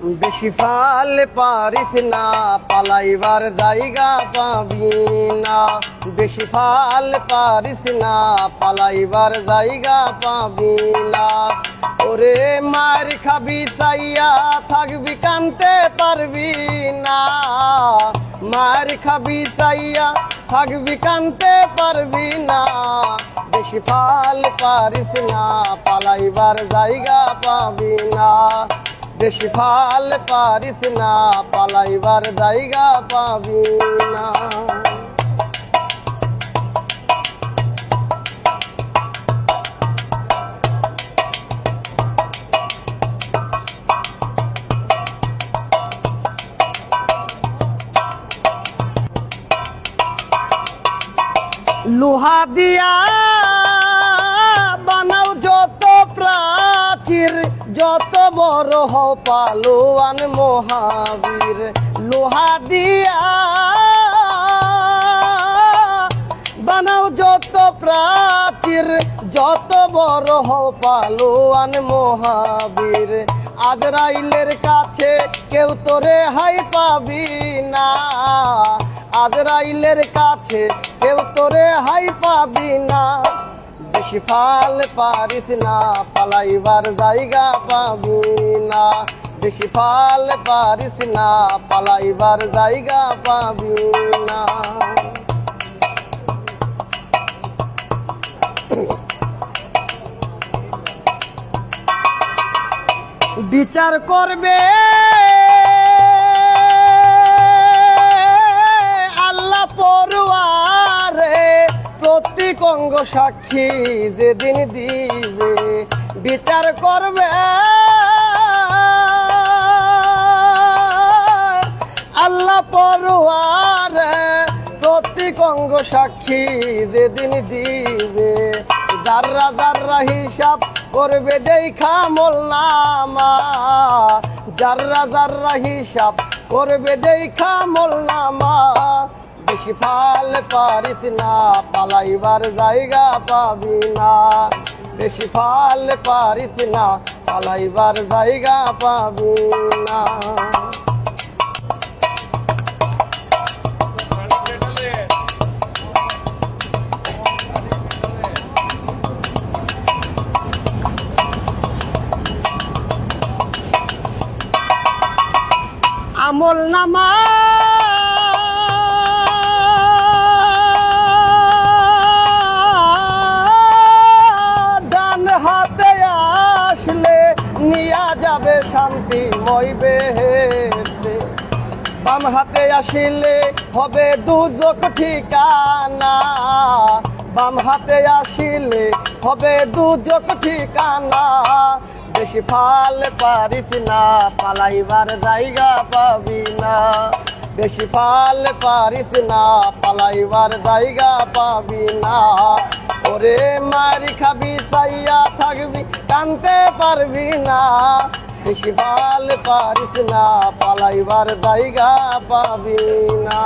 বেশি ফাল পারিস না, পালাইবার জায়গা পাবি না। বেশি ফাল পারিস না, পালাইবার জায়গা পাবি না। ওরে মার খাবি চাইয়া থাকবি, কানতে পারবি না। মার খাবি চাইয়া থাকবি, কানতে পারবি না। বেশি ফাল পারিস না, পালাইবার জায়গা পাবি না। বেশি ফাল পারিস না, পালাইবার জায়গা পাবি না। লোহা দিয়া বানাও যত প্রাচীর, যত বড় হও পালোয়ান মহাবীর। লোহা দিয়া বানাও যত প্রাচীর, যত বড় হও পালোয়ান মহাবীর। আজরাইলের কাছে কেউ তোরে হাই পাবি না। আজরাইলের কাছে কেউ তোরে হাই পাবি না। বেশি ফাল পারিস না, পালাইবার জায়গা পাবি না। বেশি ফাল পারিস না, পালাইবার জায়গা পাবি না। বিচার করবে আল্লাহ পরওয়ারে, প্রত্যেক অঙ্গ সাক্ষী যেদিন দিবে। বিচার করবে আল্লাহ পরওয়ারে, প্রত্যেক অঙ্গ সাক্ষী যেদিন দিবে। যাররা যাররা হিসাব করবে দেখা মোলনামা। যাররা যাররা হিসাব করবে দেখা মোলনামা। বেশি ফাল পারিস না, পালাইবার জায়গা পাবি না। বেশি ফাল পারিস না, পালাইবার জায়গা পাবি না। আমল নামা ডান হাতে আসলে নিয়া যাবে শান্তিময় বেহেশতে। বাম হাতে আসিলে হবে দুজক ঠিকানা। বাম হাতে আসিলে হবে দুজক ঠিকানা। বেশি ফাল পারিস না, পালাইবার জায়গা পাবি না। বেশি ফাল পারিস না, পালাইবার জায়গা পাবি না। ওরে মারি খাবি চাইয়া থাকবি, কানতে পারবি না। বেশি ফাল পারিস না, পালাইবার জায়গা পাবি না।